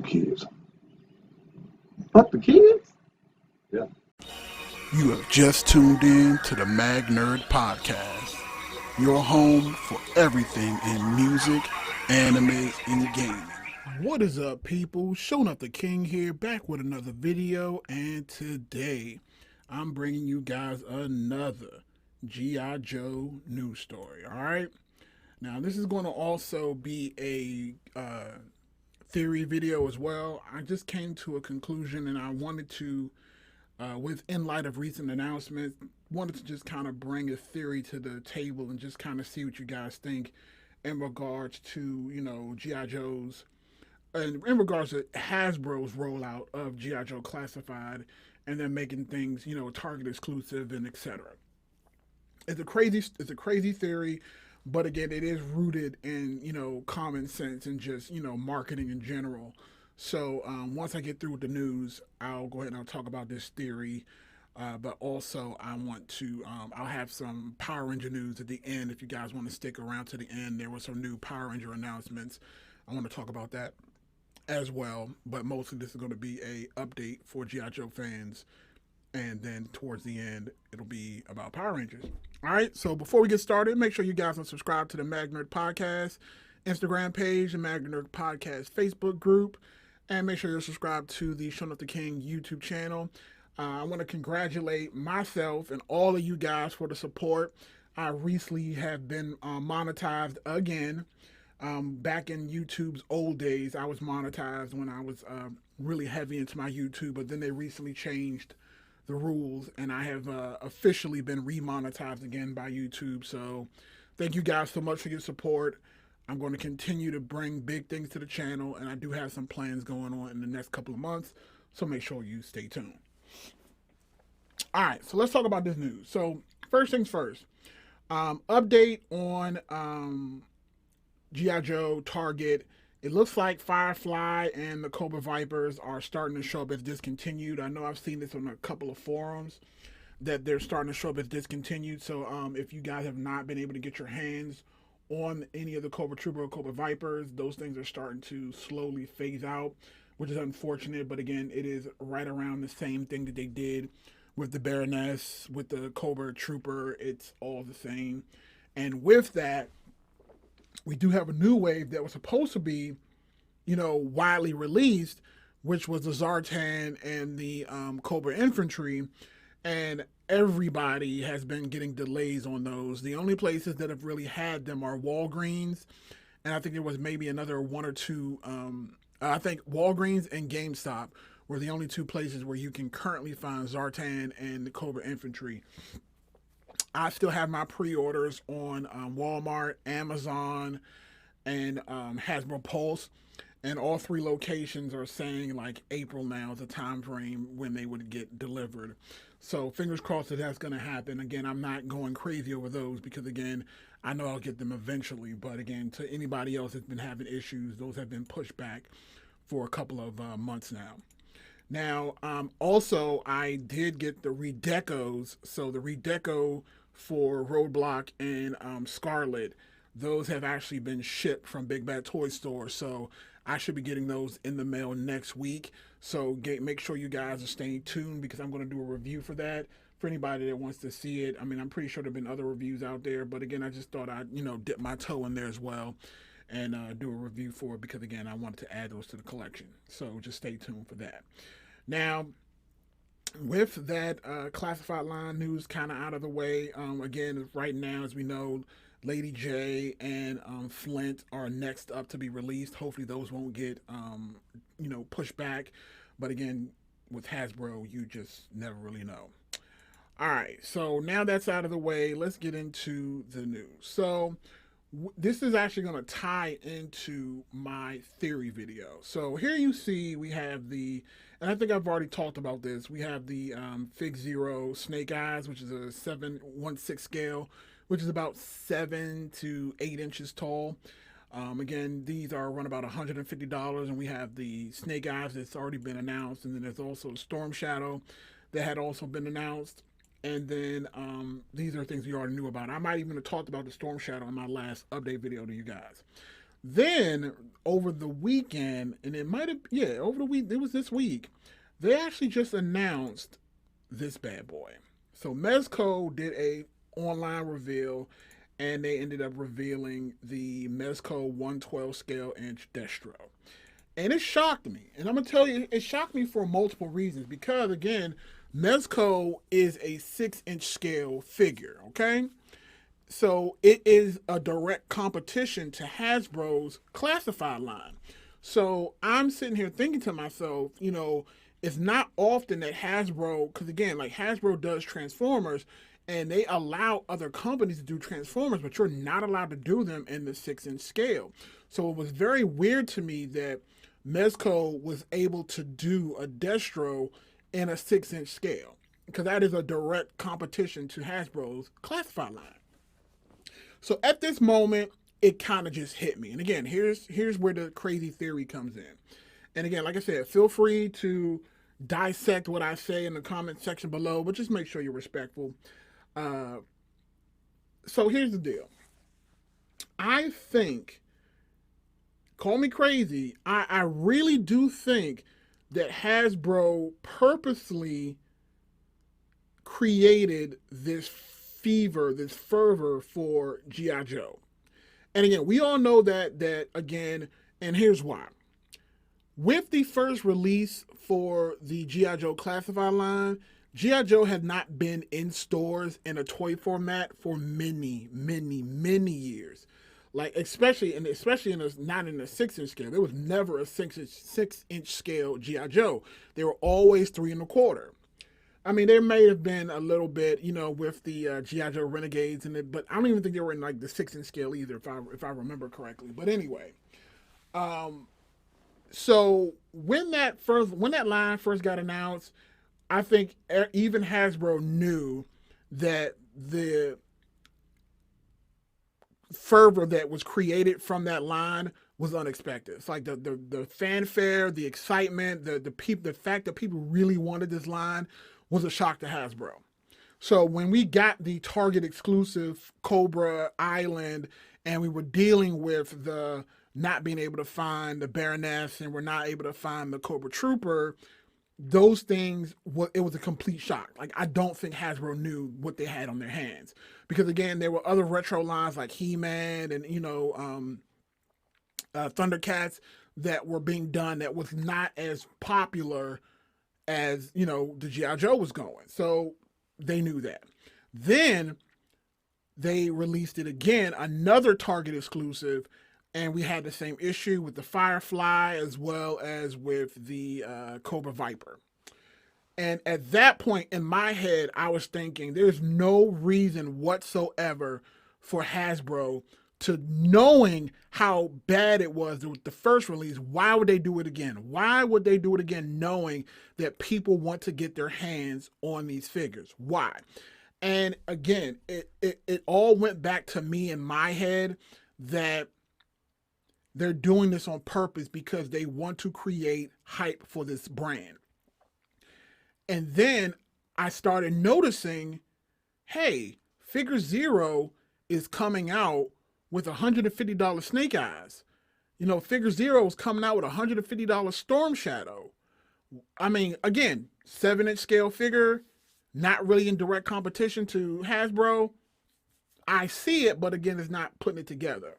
kids. Fuck the kids? Yeah. You have just tuned in to the Mag Nerd Podcast, your home for everything in music, anime, and gaming. What is up, people? Showing up the King here, back with another video, and today I'm bringing you guys another G.I. Joe news story, alright? Now, this is going to also be a theory video as well. I just came to a conclusion and I wanted to in light of recent announcements, wanted to just kind of bring a theory to the table and just kind of see what you guys think in regards to, G.I. Joe's, and in regards to Hasbro's rollout of G.I. Joe Classified and then making things, Target exclusive and etc. It's a crazy theory, but again, it is rooted in, common sense and just, marketing in general. So once I get through with the news, I'll go ahead and I'll talk about this theory. But also, I want to, I'll have some Power Ranger news at the end. If you guys want to stick around to the end, there were some new Power Ranger announcements. I want to talk about that as well. But mostly this is going to be a update for G.I. Joe fans. And then towards the end, it'll be about Power Rangers. All right, so before we get started, make sure you guys are subscribed to the Mag Nerd Podcast Instagram page, the Mag Nerd Podcast Facebook group. And make sure you're subscribed to the Showing Up the King YouTube channel. I want to congratulate myself and all of you guys for the support. I recently have been monetized again. Back in YouTube's old days, I was monetized when I was really heavy into my YouTube, but then they recently changed the rules, and I have officially been remonetized again by YouTube. So thank you guys so much for your support. I'm going to continue to bring big things to the channel, and I do have some plans going on in the next couple of months, so make sure you stay tuned. All right, so let's talk about this news. So first things first, update on G.I. Joe Target. It looks like Firefly and the Cobra Vipers are starting to show up as discontinued. I know I've seen this on a couple of forums that they're starting to show up as discontinued. So if you guys have not been able to get your hands on any of the Cobra Trooper or Cobra Vipers, those things are starting to slowly phase out, which is unfortunate. But again, it is right around the same thing that they did with the Baroness, with the Cobra Trooper. It's all the same. And with that, we do have a new wave that was supposed to be, widely released, which was the Zartan and the Cobra Infantry. And everybody has been getting delays on those. The only places that have really had them are Walgreens, and I think there was maybe another one or two. I think Walgreens and GameStop were the only two places where you can currently find Zartan and the Cobra Infantry. I still have my pre-orders on Walmart, Amazon, and Hasbro Pulse. And all three locations are saying like April now is the time frame when they would get delivered. So fingers crossed that that's going to happen. Again, I'm not going crazy over those because, again, I know I'll get them eventually. But, again, to anybody else that's been having issues, those have been pushed back for a couple of months now. Now, also, I did get the Redecos. So the Redeco for Roadblock and Scarlet, those have actually been shipped from Big Bad Toy Store. So I should be getting those in the mail next week. So make sure you guys are staying tuned because I'm going to do a review for that. For anybody that wants to see it, I mean, I'm pretty sure there have been other reviews out there. But again, I just thought I'd, dip my toe in there as well and do a review for it because, again, I wanted to add those to the collection. So just stay tuned for that. Now, with that classified line news kind of out of the way, again, right now, as we know, Lady J and Flint are next up to be released. Hopefully those won't get, pushed back. But again, with Hasbro, you just never really know. All right, so now that's out of the way, let's get into the news. So this is actually going to tie into my theory video. So here you see we have and I think I've already talked about this, we have the Fig Zero Snake Eyes, which is a 7/1/6 scale, which is about 7 to 8 inches tall. Again, these are around about $150, and we have the Snake Eyes that's already been announced, and then there's also Storm Shadow that had also been announced. And then these are things we already knew about. I might even have talked about the Storm Shadow in my last update video to you guys. Then over the weekend, and it might have, yeah, over the week, it was this week, they actually just announced this bad boy. So Mezco did a online reveal, and they ended up revealing the Mezco 112 scale inch Destro. And it shocked me. And I'm going to tell you, it shocked me for multiple reasons. Because, again, Mezco is a 6-inch scale figure, okay? So it is a direct competition to Hasbro's classified line. So I'm sitting here thinking to myself, it's not often that Hasbro, because again, like Hasbro does Transformers, and they allow other companies to do Transformers, but you're not allowed to do them in the 6-inch scale. So it was very weird to me that Mezco was able to do a Destro in a 6-inch scale, because that is a direct competition to Hasbro's classified line. So at this moment, it kind of just hit me. And again, here's where the crazy theory comes in. And again, like I said, feel free to dissect what I say in the comment section below, but just make sure you're respectful. So here's the deal. I think, call me crazy, I really do think that Hasbro purposely created this fever, this fervor for G.I. Joe. And again, we all know that again, and here's why. With the first release for the G.I. Joe classified line, G.I. Joe had not been in stores in a toy format for many, many, many years. Like especially in not in a 6-inch scale. There was never a 6-inch scale G.I. Joe. They were always 3 1/4. I mean, there may have been a little bit, with the G.I. Joe Renegades in it, but I don't even think they were in like the 6-inch scale either, if I remember correctly. But anyway, so when that line first got announced, I think even Hasbro knew that the fervor that was created from that line was unexpected. It's like the fanfare, the excitement, the fact that people really wanted this line was a shock to Hasbro. So when we got the Target exclusive Cobra Island, and we were dealing with the not being able to find the Baroness, and we're not able to find the Cobra Trooper, those things, it was a complete shock. Like, I don't think Hasbro knew what they had on their hands. Because again, there were other retro lines like He-Man and, Thundercats that were being done that was not as popular as, the G.I. Joe was going. So they knew that. Then they released it again, another Target exclusive, and we had the same issue with the Firefly as well as with the Cobra Viper. And at that point in my head, I was thinking there's no reason whatsoever for Hasbro to, knowing how bad it was with the first release, why would they do it again? Why would they do it again knowing that people want to get their hands on these figures? Why? And again, it all went back to me in my head that they're doing this on purpose because they want to create hype for this brand. And then I started noticing, hey, Figure Zero is coming out with $150 Snake Eyes. Figure Zero is coming out with $150 Storm Shadow. I mean, again, 7-inch scale figure, not really in direct competition to Hasbro. I see it, but again, it's not putting it together.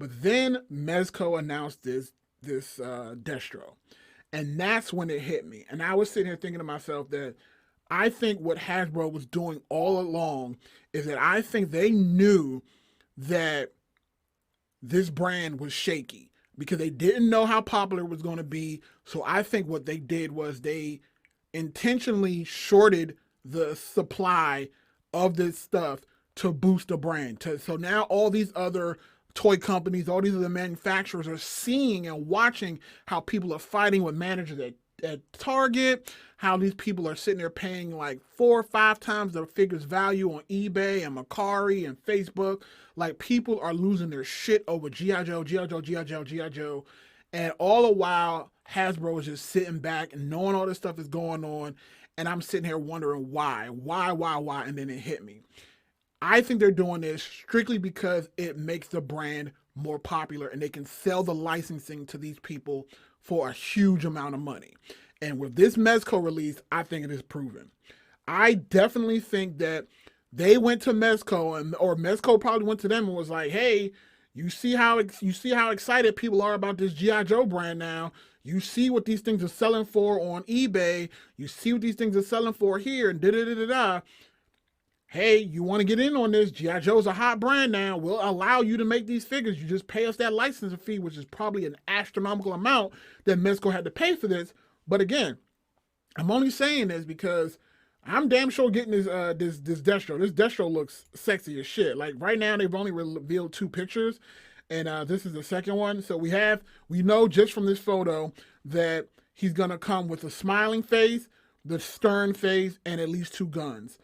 But then Mezco announced this Destro. And that's when it hit me. And I was sitting here thinking to myself that I think what Hasbro was doing all along is that I think they knew that this brand was shaky because they didn't know how popular it was going to be. So I think what they did was they intentionally shorted the supply of this stuff to boost the brand. So now all these other toy companies, all these other manufacturers are seeing and watching how people are fighting with managers at Target, how these people are sitting there paying like 4 or 5 times the figure's value on eBay and Mercari and Facebook. Like, people are losing their shit over G.I. Joe, G.I. Joe, G.I. Joe, G.I. Joe. And all the while, Hasbro is just sitting back and knowing all this stuff is going on. And I'm sitting here wondering why. And then it hit me. I think they're doing this strictly because it makes the brand more popular, and they can sell the licensing to these people for a huge amount of money. And with this Mezco release, I think it is proven. I definitely think that they went to Mezco, or Mezco probably went to them and was like, "Hey, you see how excited people are about this GI Joe brand now. You see what these things are selling for on eBay. You see what these things are selling for here, and da da da da da. Hey, you want to get in on this? G.I. Joe's a hot brand now. We'll allow you to make these figures. You just pay us that licensing fee, which is probably an astronomical amount that Mezco had to pay for this. But again, I'm only saying this because I'm damn sure getting this Destro. This Destro looks sexy as shit. Like right now, they've only revealed 2 pictures, and this is the second one. So we know just from this photo that he's gonna come with a smiling face, the stern face, and at least 2 guns.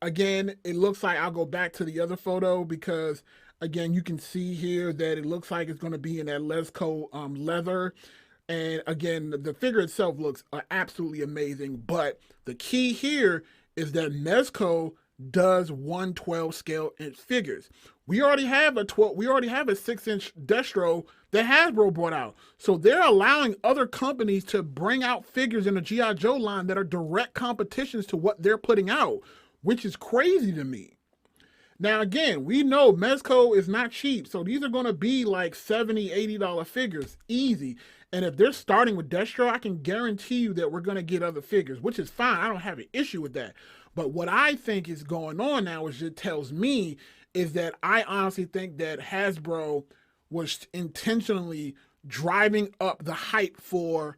Again, it looks like, I'll go back to the other photo because again, you can see here that it looks like it's going to be in that Mezco leather. And again, the figure itself looks absolutely amazing. But the key here is that Mezco does 1/12 scale inch figures. We already have a 6-inch Destro that Hasbro brought out. So they're allowing other companies to bring out figures in the G.I. Joe line that are direct competitions to what they're putting out, which is crazy to me. Now, again, we know Mezco is not cheap, so these are going to be like $70, $80 figures, easy. And if they're starting with Destro, I can guarantee you that we're going to get other figures, which is fine. I don't have an issue with that. But what I think is going on now, which it tells me, is that I honestly think that Hasbro was intentionally driving up the hype for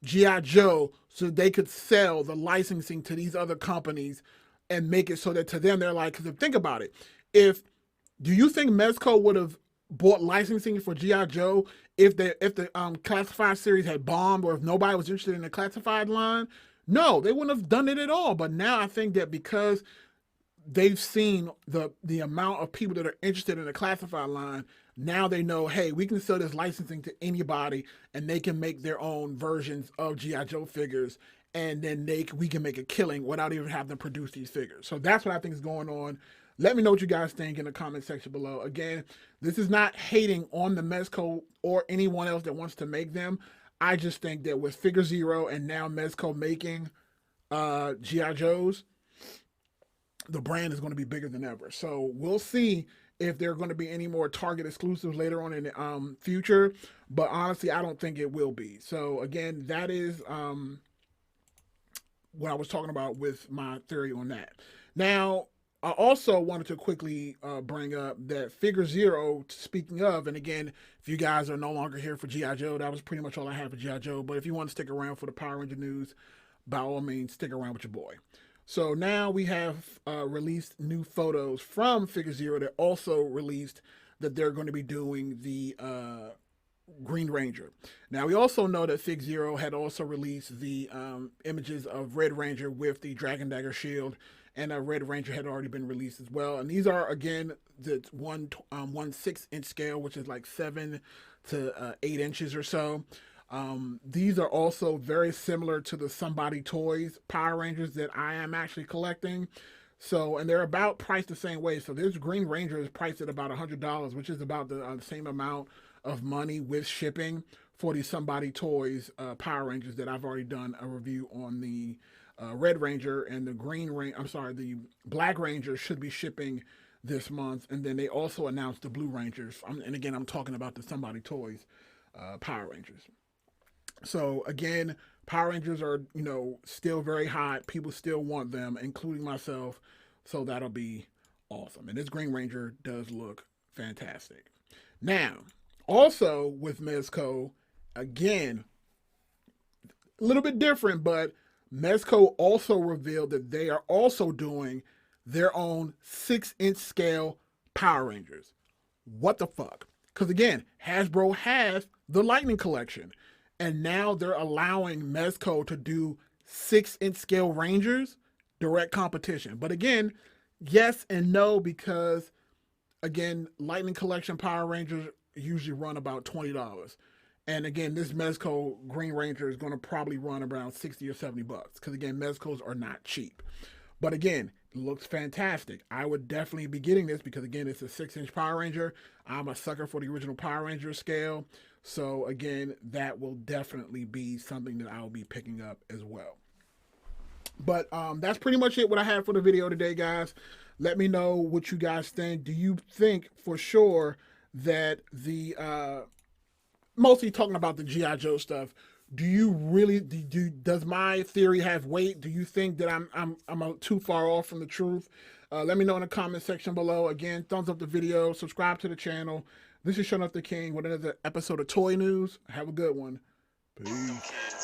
G.I. Joe so they could sell the licensing to these other companies and make it so that to them they're like, because think about it, do you think Mezco would have bought licensing for G.I. Joe if the classified series had bombed, or if nobody was interested in the classified line? No, they wouldn't have done it at all. But now I think that because they've seen the amount of people that are interested in the classified line, now they know, hey, we can sell this licensing to anybody, and they can make their own versions of G.I. Joe figures, and then we can make a killing without even having to produce these figures. So that's what I think is going on. Let me know what you guys think in the comment section below. Again, this is not hating on the Mezco or anyone else that wants to make them. I just think that with Figure Zero and now Mezco making G.I. Joes, the brand is going to be bigger than ever. So we'll see if there are going to be any more Target exclusives later on in the future. But honestly, I don't think it will be. So again, that is what I was talking about with my theory on that. Now, I also wanted to quickly bring up that Figure Zero, speaking of, and again, if you guys are no longer here for G.I. Joe, that was pretty much all I have for G.I. Joe. But if you want to stick around for the Power Ranger news, by all means, stick around with your boy. So now we have released new photos from Figure Zero that also released that they're going to be doing the Green Ranger. Now we also know that Fig Zero had also released the images of Red Ranger with the Dragon Dagger shield, and a Red Ranger had already been released as well. And these are again the 1/6-inch scale, which is like 7 to 8 inches or so. These are also very similar to the Somebody Toys Power Rangers that I am actually collecting. So, and they're about priced the same way. So this Green Ranger is priced at about $100, which is about the same amount of money with shipping for the Somebody Toys Power Rangers that I've already done a review on. The Red Ranger and the the Black Ranger should be shipping this month. And then they also announced the Blue Rangers. And again, I'm talking about the Somebody Toys Power Rangers. So again, Power Rangers are, still very hot. People still want them, including myself. So that'll be awesome. And this Green Ranger does look fantastic. Now, also with Mezco, again, a little bit different, but Mezco also revealed that they are also doing their own 6-inch scale Power Rangers. What the fuck? Because again, Hasbro has the Lightning Collection. And now they're allowing Mezco to do 6-inch scale Rangers, direct competition. But again, yes and no, because again, Lightning Collection Power Rangers usually run about $20. And again, this Mezco Green Ranger is going to probably run around $60 or $70. Because again, Mezcos are not cheap. But again, looks fantastic. I would definitely be getting this because again, it's a 6-inch Power Ranger. I'm a sucker for the original Power Ranger scale. So again, that will definitely be something that I'll be picking up as well. But that's pretty much it what I have for the video today, guys. Let me know what you guys think. Do you think for sure that the mostly talking about the G.I. Joe stuff, do you really does my theory have weight? Do you think that I'm too far off from the truth? Let me know in the comment section below. Again, thumbs up the video, subscribe to the channel. This is Shut Up the King with another episode of Toy News. Have a good one. Peace.